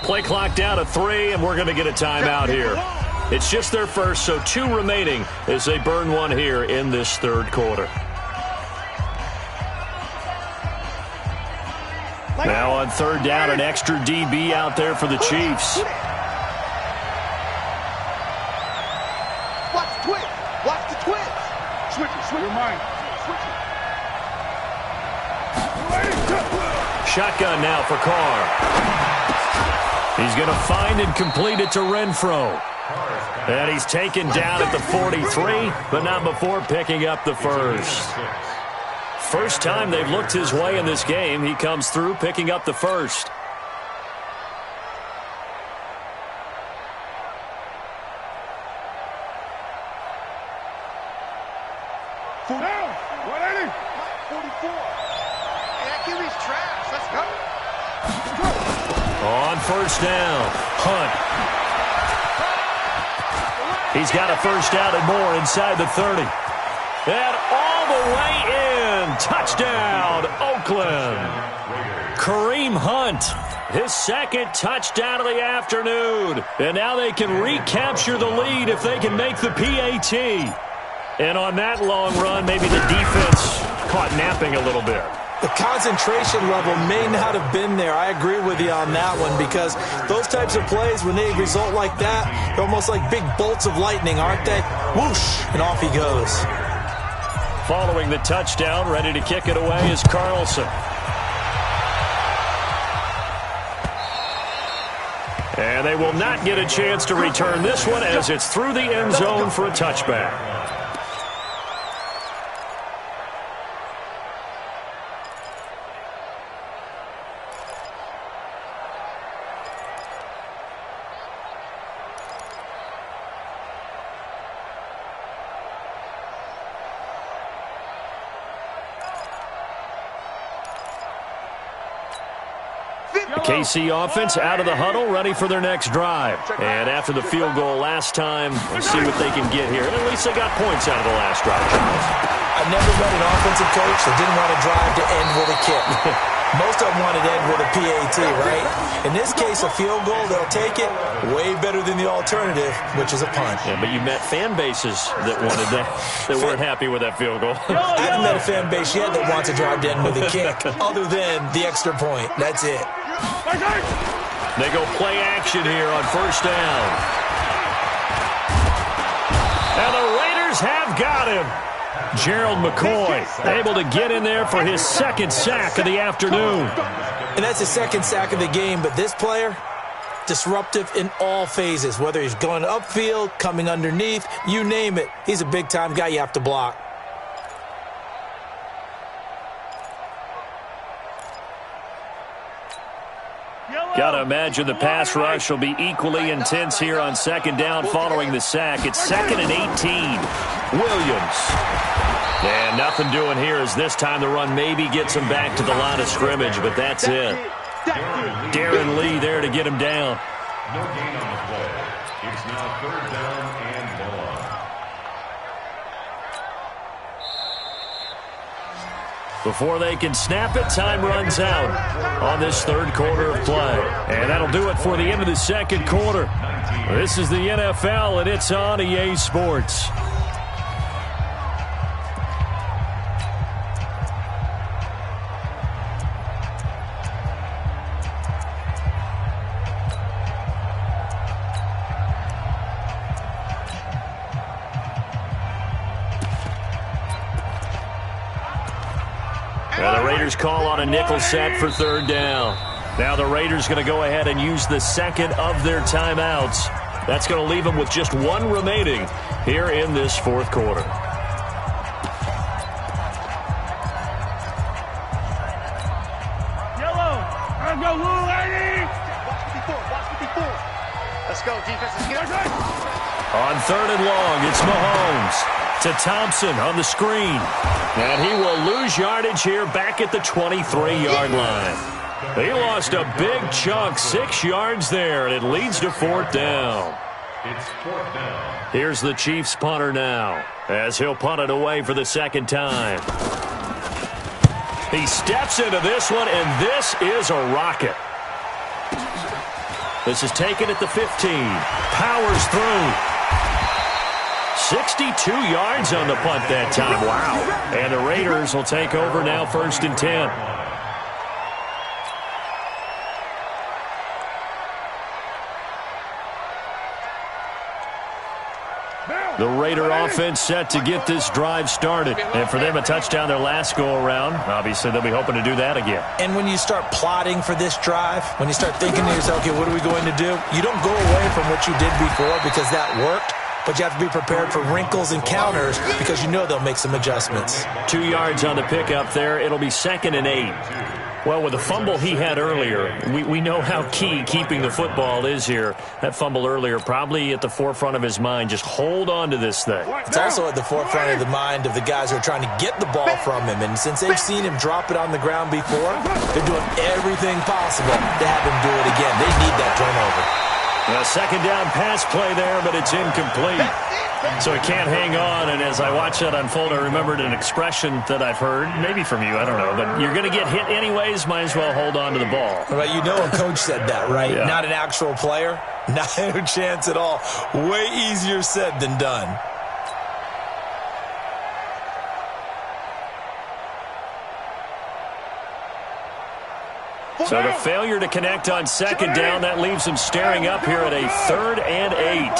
Play clock down to 3, and we're going to get a timeout here. It's just their first, so 2 remaining as they burn one here in this third quarter. Now on third down, an extra DB out there for the Chiefs. Watch the twitch. Watch the twitch. Switch it. Switch it. Mine. Switch it. Shotgun now for Carr. He's going to find and complete it to Renfro. And he's taken down at the 43, but not before picking up the first. First time they've looked his way in this game. He comes through picking up the first. Down. 180. 44. And that QB's trash. Let's go. On first down, Hunt. He's got a first down and more inside the 30. And all the way in. Touchdown, Oakland. Kareem Hunt, his second touchdown of the afternoon. And now they can recapture the lead if they can make the PAT. And on that long run, maybe the defense caught napping a little bit. The concentration level may not have been there. I agree with you on that one because those types of plays, when they result like that, they're almost like big bolts of lightning, aren't they? Whoosh, and off he goes. Following the touchdown, ready to kick it away is Carlson. And they will not get a chance to return this one as it's through the end zone for a touchback. KC offense out of the huddle, ready for their next drive. And after the field goal last time, we'll see what they can get here. And at least they got points out of the last drive, Charles. I've never met an offensive coach that didn't want to drive to end with a kick. Most of them wanted to end with a PAT, right? In this case, a field goal, they'll take it. Way better than the alternative, which is a punt. Yeah, but you met fan bases that wanted that, that weren't happy with that field goal. I haven't met a fan base yet that wants to drive to end with a kick, other than the extra point. That's it. They go play action here on first down. And the Raiders have got him. Gerald McCoy able to get in there for his second sack of the afternoon. And that's his second sack of the game, but this player, disruptive in all phases, whether he's going upfield, coming underneath, you name it. He's a big-time guy you have to block. Got to imagine the pass rush will be equally intense here on second down following the sack. It's 2nd and 18. Williams. And nothing doing here as this time the run maybe gets him back to the line of scrimmage, but that's it. Darren Lee there to get him down. No gain on the play. It's now 3rd down and 1. Before they can snap it, time runs out on this third quarter of play. And that'll do it for the end of the second quarter. This is the NFL, and it's on EA Sports. Now the Raiders call on a nickel set for third down. Now the Raiders going to go ahead and use the second of their timeouts. That's going to leave them with just one remaining here in this fourth quarter. Yellow. Let's go, Lou, lady. Watch 54. Watch 54. Let's go, defense. Let's get it. On third and long, it's Mahomes to Thompson on the screen. And he will lose yardage here back at the 23-yard line. He lost a big chunk, 6 yards there, and it leads to 4th down. It's 4th down. Here's the Chiefs punter now, as he'll punt it away for the second time. He steps into this one, and this is a rocket. This is taken at the 15. Powers through. 62 yards on the punt that time. Wow. And the Raiders will take over now, 1st and 10. The Raider offense set to get this drive started. And for them, a touchdown their last go-around. Obviously, they'll be hoping to do that again. And when you start plotting for this drive, when you start thinking to yourself, okay, what are we going to do? You don't go away from what you did before because that worked. But you have to be prepared for wrinkles and counters because you know they'll make some adjustments. 2 yards on the pickup there. It'll be 2nd and 8. Well, with the fumble he had earlier, we know how key keeping the football is here. That fumble earlier probably at the forefront of his mind. Just hold on to this thing. It's also at the forefront of the mind of the guys who are trying to get the ball from him. And since they've seen him drop it on the ground before, they're doing everything possible to have him do it again. They need that turnover. A 2nd down pass play there, but it's incomplete. So he can't hang on, and as I watch that unfold, I remembered an expression that I've heard, maybe from you, I don't know, but you're going to get hit anyways, might as well hold on to the ball. Right, you know a coach said that, right? Yeah. Not an actual player. Not a chance at all. Way easier said than done. So the failure to connect on 2nd down, that leaves him staring up here at a 3rd and 8.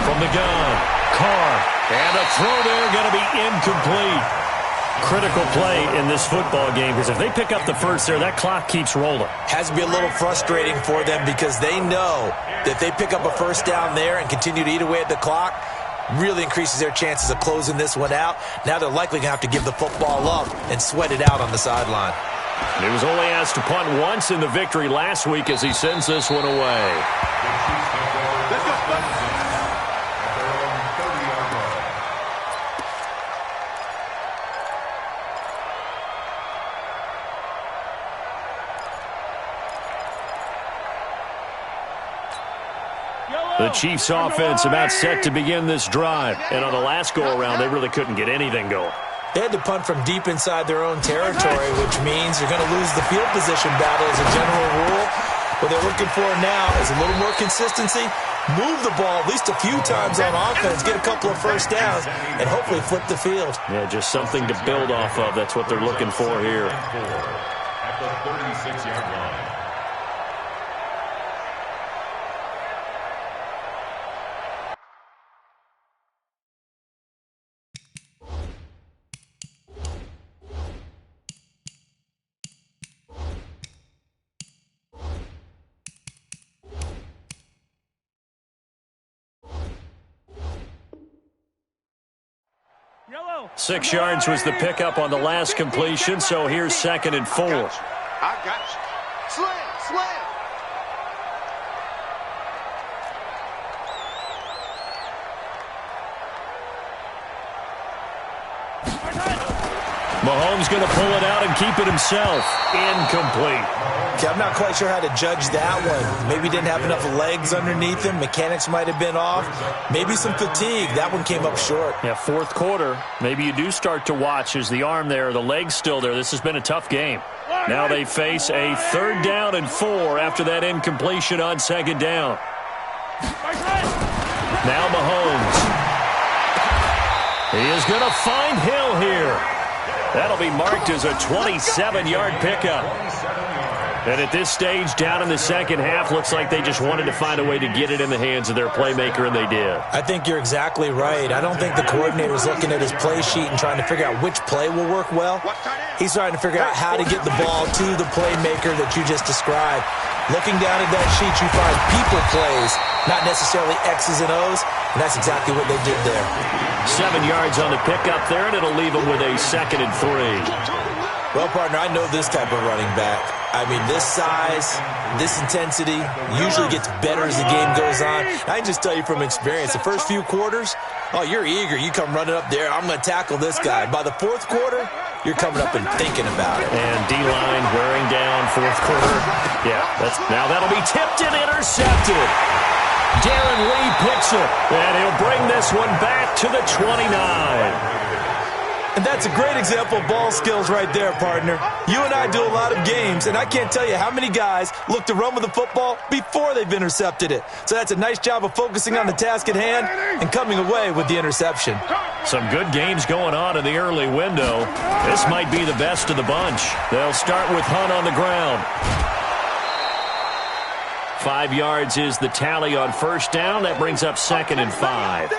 From the gun, Carr, and a throw there going to be incomplete. Critical play in this football game because if they pick up the first there, that clock keeps rolling. Has to be a little frustrating for them because they know that if they pick up a 1st down there and continue to eat away at the clock, really increases their chances of closing this one out. Now they're likely going to have to give the football up and sweat it out on the sideline. He was only asked to punt once in the victory last week as he sends this one away. The Chiefs offense about set to begin this drive. And on the last go-around, they really couldn't get anything going. They had to punt from deep inside their own territory, which means you're going to lose the field position battle as a general rule. What they're looking for now is a little more consistency, move the ball at least a few times on offense, get a couple of 1st downs, and hopefully flip the field. Yeah, just something to build off of. That's what they're looking for here. At the 36-yard line. Yellow. 6 yards was the pickup on the last completion, so here's 2nd and 4. I got you. Slam, slam. Mahomes going to pull it out and keep it himself. Incomplete. Okay, I'm not quite sure how to judge that one. Maybe didn't have enough legs underneath him. Mechanics might have been off. Maybe some fatigue. That one came up short. Yeah, 4th quarter. Maybe you do start to watch as the arm there, the leg's still there. This has been a tough game. Now they face a 3rd down and 4 after that incompletion on 2nd down. Now Mahomes. He is going to find Hill here. That'll be marked as a 27-yard pickup. And at this stage, down in the second half, looks like they just wanted to find a way to get it in the hands of their playmaker, and they did. I think you're exactly right. I don't think the coordinator's looking at his play sheet and trying to figure out which play will work well. He's trying to figure out how to get the ball to the playmaker that you just described. Looking down at that sheet, you find people plays, not necessarily X's and O's, and that's exactly what they did there. 7 yards on the pickup there, and it'll leave them with a 2nd and 3. Well, partner, I know this type of running back. I mean, this size, this intensity usually gets better as the game goes on. I can just tell you from experience, the first few quarters, oh, you're eager. You come running up there, I'm going to tackle this guy. By the 4th quarter, you're coming up and thinking about it. And D-line wearing down 4th quarter. Yeah, now that'll be tipped and intercepted. Darren Lee picks it, and he'll bring this one back to the 29. And that's a great example of ball skills right there, partner. You and I do a lot of games, and I can't tell you how many guys look to run with the football before they've intercepted it. So that's a nice job of focusing on the task at hand and coming away with the interception. Some good games going on in the early window. This might be the best of the bunch. They'll start with Hunt on the ground. 5 yards is the tally on first down. That brings up 2nd and 5.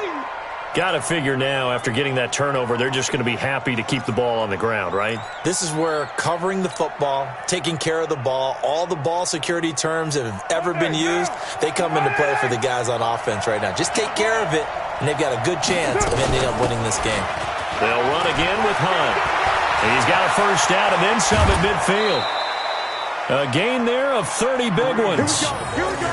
Got to figure now, after getting that turnover, they're just going to be happy to keep the ball on the ground, right? This is where covering the football, taking care of the ball, all the ball security terms that have ever been used, they come into play for the guys on offense right now. Just take care of it, and they've got a good chance of ending up winning this game. They'll run again with Hunt. He's got a first down and then some at midfield. A gain there of 30 big ones.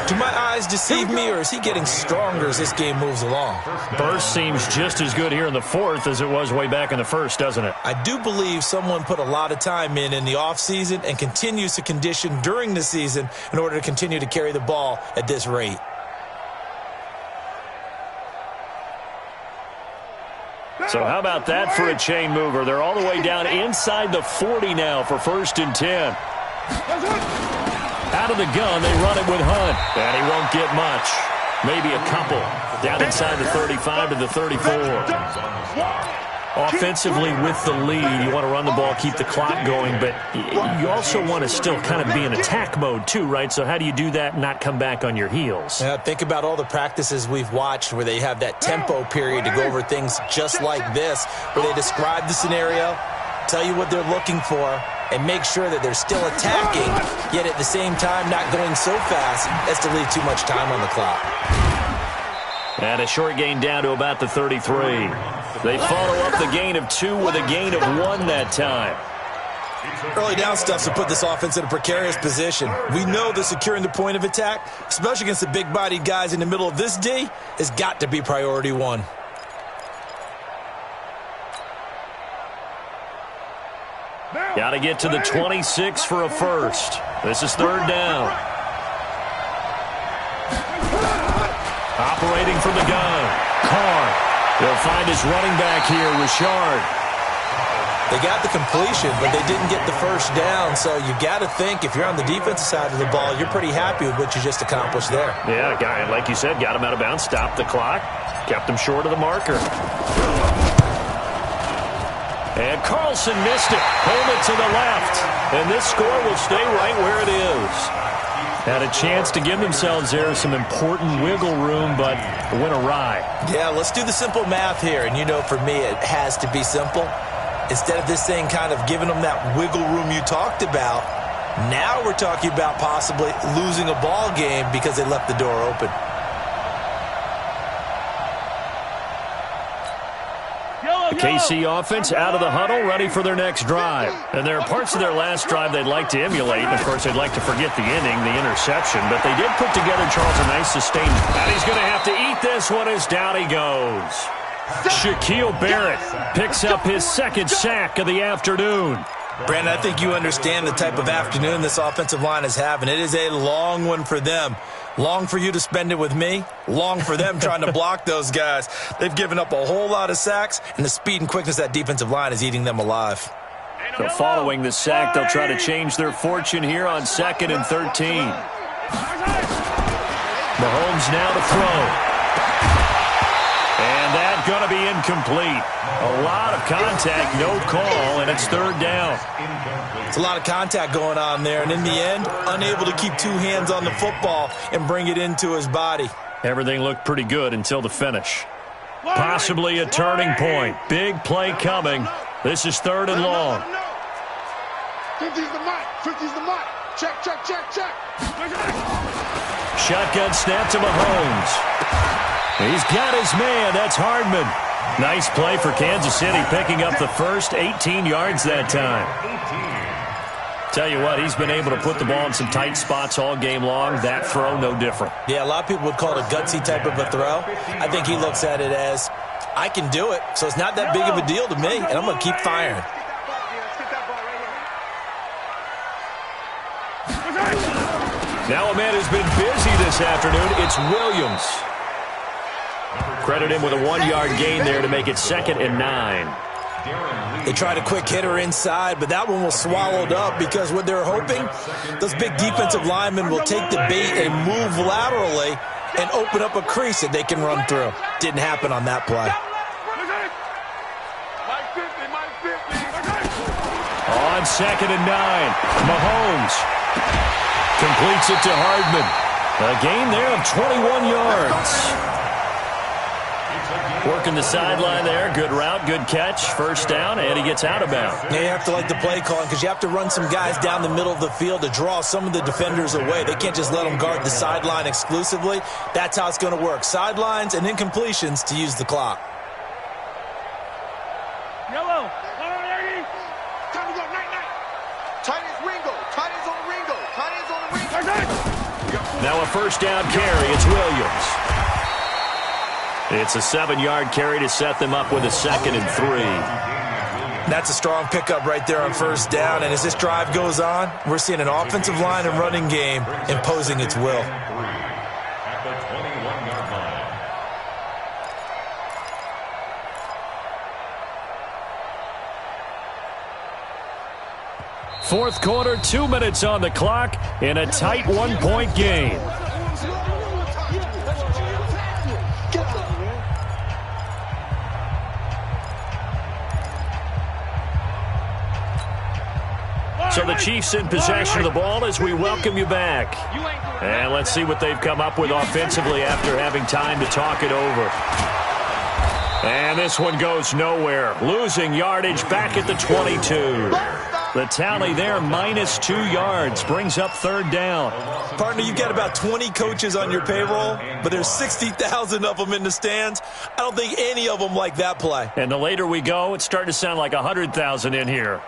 Do my eyes deceive me, or is he getting stronger as this game moves along? Burst seems just as good here in the 4th as it was way back in the 1st, doesn't it? I do believe someone put a lot of time in the offseason and continues to condition during the season in order to continue to carry the ball at this rate. So how about that for a chain mover? They're all the way down inside the 40 now for 1st and 10. Out of the gun, they run it with Hunt. And he won't get much. Maybe a couple. Down inside the 35 to the 34. Offensively with the lead, you want to run the ball, keep the clock going, but you also want to still kind of be in attack mode too, right? So how do you do that and not come back on your heels? Yeah, think about all the practices we've watched where they have that tempo period to go over things just like this, where they describe the scenario, tell you what they're looking for, and make sure that they're still attacking, yet at the same time not going so fast as to leave too much time on the clock. And a short gain down to about the 33. They follow up the gain of 2 with a gain of 1 that time. Early down stuff to put this offense in a precarious position. We know that securing the point of attack, especially against the big-bodied guys in the middle of this D, has got to be priority 1. Got to get to the 26 for a first. This is 3rd down. Operating from the gun. Carr. They'll find his running back here, Richard. They got the completion, but they didn't get the first down, so you got to think if you're on the defensive side of the ball, you're pretty happy with what you just accomplished there. Yeah, guy, like you said, got him out of bounds, stopped the clock, kept him short of the marker. And Carlson missed it. Pulled it to the left. And this score will stay right where it is. Had a chance to give themselves there some important wiggle room, but went awry. Yeah, let's do the simple math here. And you know, for me, it has to be simple. Instead of this thing kind of giving them that wiggle room you talked about, now we're talking about possibly losing a ball game because they left the door open. The KC offense out of the huddle, ready for their next drive. And there are parts of their last drive they'd like to emulate. And, of course, they'd like to forget the inning, the interception. But they did put together, Charles, a nice sustained. And he's going to have to eat this one as down he goes. Shaquille Barrett picks up his 2nd sack of the afternoon. Brandon, I think you understand the type of afternoon this offensive line is having. It is a long one for them. Long for you to spend it with me. Long for them trying to block those guys. They've given up a whole lot of sacks, and the speed and quickness of that defensive line is eating them alive. So following the sack, they'll try to change their fortune here on 2nd and 13. Mahomes now to throw. And that's going to be incomplete. A lot of contact, no call, and it's 3rd down. It's a lot of contact going on there, and in the end, unable to keep 2 hands on the football and bring it into his body. Everything looked pretty good until the finish. Possibly a turning point. Big play coming. This is 3rd and long. 50's the mic. 50's the mic. Check, check, check, check. Shotgun snap to Mahomes. He's got his man. That's Hardman. Nice play for Kansas City, picking up the first 18 yards that time. Tell you what, he's been able to put the ball in some tight spots all game long. That throw, no different. Yeah, a lot of people would call it a gutsy type of a throw. I think he looks at it as, I can do it, so it's not that big of a deal to me, and I'm going to keep firing. Now a man who's been busy this afternoon, it's Williams. Credit him with a 1-yard gain there to make it 2nd and 9. They tried a quick hitter inside, but that one was swallowed up because what they're hoping, those big defensive linemen will take the bait and move laterally and open up a crease that they can run through. Didn't happen on that play. On 2nd and 9, Mahomes completes it to Hardman. A gain there of 21 yards. Working the sideline there. Good route, good catch. First down, and he gets out of bounds. Yeah, you have to like the play calling because you have to run some guys down the middle of the field to draw some of the defenders away. They can't just let them guard the sideline exclusively. That's how it's going to work. Sidelines and incompletions to use the clock. Yellow. Time to go, night. Tight ends Ringo. Tight ends on the Ringo. Tight ends on the Ringo. Now a first down carry. It's Williams. It's a 7-yard carry to set them up with a 2nd and 3. That's a strong pickup right there on first down. And as this drive goes on, we're seeing an offensive line and running game imposing its will. At the 21-yard line. Fourth quarter, 2 minutes on the clock in a tight 1-point game. So the Chiefs in possession of the ball as we welcome you back. And let's see what they've come up with offensively after having time to talk it over. And this one goes nowhere. Losing yardage back at the 22. The tally there, -2 yards, brings up 3rd down. Partner, you've got about 20 coaches on your payroll, but there's 60,000 of them in the stands. I don't think any of them like that play. And the later we go, it's starting to sound like 100,000 in here.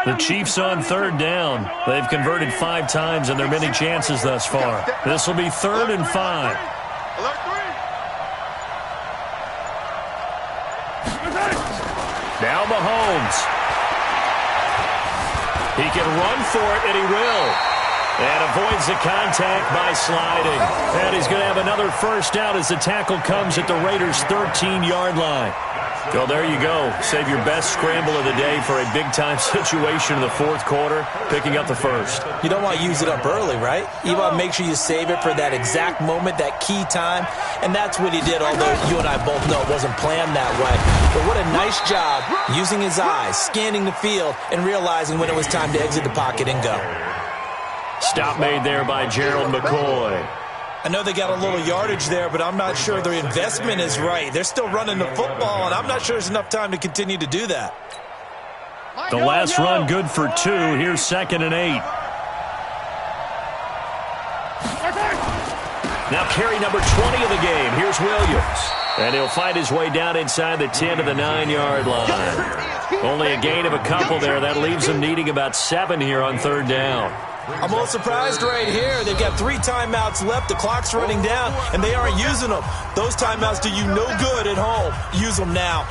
The Chiefs on 3rd down. They've converted 5 times in their many chances thus far. This will be 3rd and 5. Now Mahomes. He can run for it, and he will. And avoids the contact by sliding. And he's going to have another first down as the tackle comes at the Raiders' 13-yard line. Well, there you go. Save your best scramble of the day for a big-time situation in the 4th quarter, picking up the first. You don't want to use it up early, right? You want to make sure you save it for that exact moment, that key time. And that's what he did, although you and I both know it wasn't planned that way. But what a nice job using his eyes, scanning the field, and realizing when it was time to exit the pocket and go. Stop made there by Gerald McCoy. I know they got a little yardage there, but I'm not sure their investment is right. They're still running the football, and I'm not sure there's enough time to continue to do that. The last run good for 2. Here's 2nd and 8. Now carry number 20 of the game. Here's Williams. And he'll find his way down inside the 10 to the 9-yard line. Only a gain of a couple there. That leaves them needing about 7 here on 3rd down. I'm a little surprised right here. They've got 3 timeouts left. The clock's running down, and they aren't using them. Those timeouts do you no good at home. Use them now.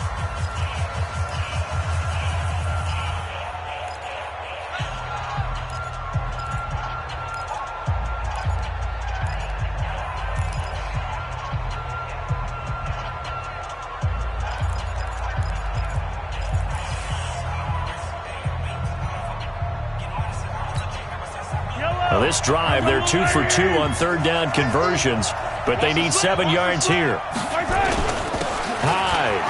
Now this drive, they're 2 for 2 on 3rd down conversions, but they need 7 yards here. Hyde.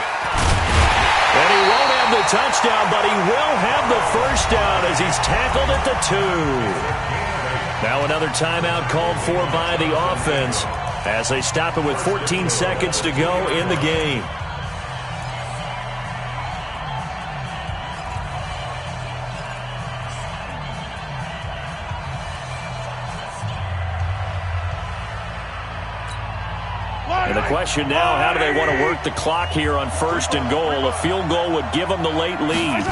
And he won't have the touchdown, but he will have the first down as he's tackled at the 2. Now another timeout called for by the offense as they stop it with 14 seconds to go in the game. And the question now, how do they want to work the clock here on 1st and goal? A field goal would give them the late lead.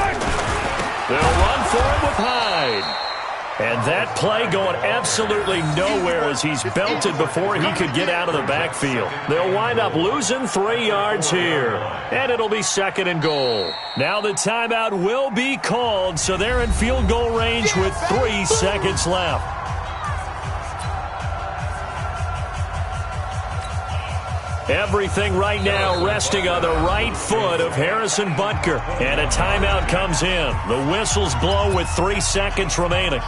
They'll run for it with Hyde. And that play going absolutely nowhere as he's belted before he could get out of the backfield. They'll wind up losing 3 yards here. And it'll be 2nd and goal. Now the timeout will be called, so they're in field goal range with 3 seconds left. Everything right now resting on the right foot of Harrison Butker. And a timeout comes in. The whistles blow with 3 seconds remaining.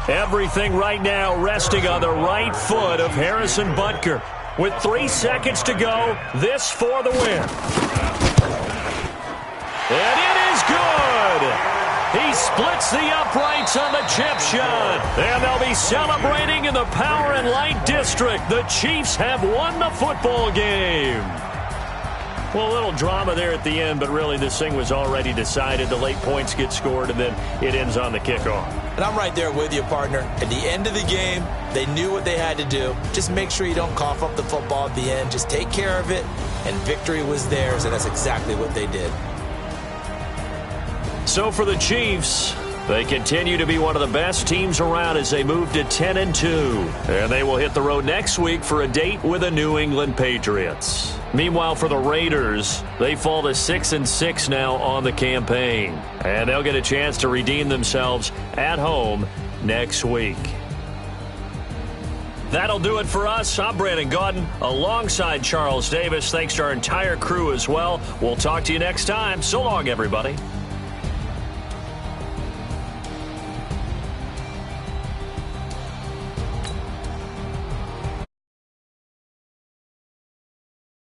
Everything right now resting on the right foot of Harrison Butker. With 3 seconds to go, this for the win. And it is good! He splits the uprights on the chip shot. And they'll be celebrating in the Power and Light District. The Chiefs have won the football game. Well, a little drama there at the end, but really this thing was already decided. The late points get scored, and then it ends on the kickoff. And I'm right there with you, partner. At the end of the game, they knew what they had to do. Just make sure you don't cough up the football at the end. Just take care of it, and victory was theirs, and that's exactly what they did. So for the Chiefs, they continue to be one of the best teams around as they move to 10-2. And they will hit the road next week for a date with the New England Patriots. Meanwhile, for the Raiders, they fall to 6-6 now on the campaign. And they'll get a chance to redeem themselves at home next week. That'll do it for us. I'm Brandon Gaudin alongside Charles Davis. Thanks to our entire crew as well. We'll talk to you next time. So long, everybody.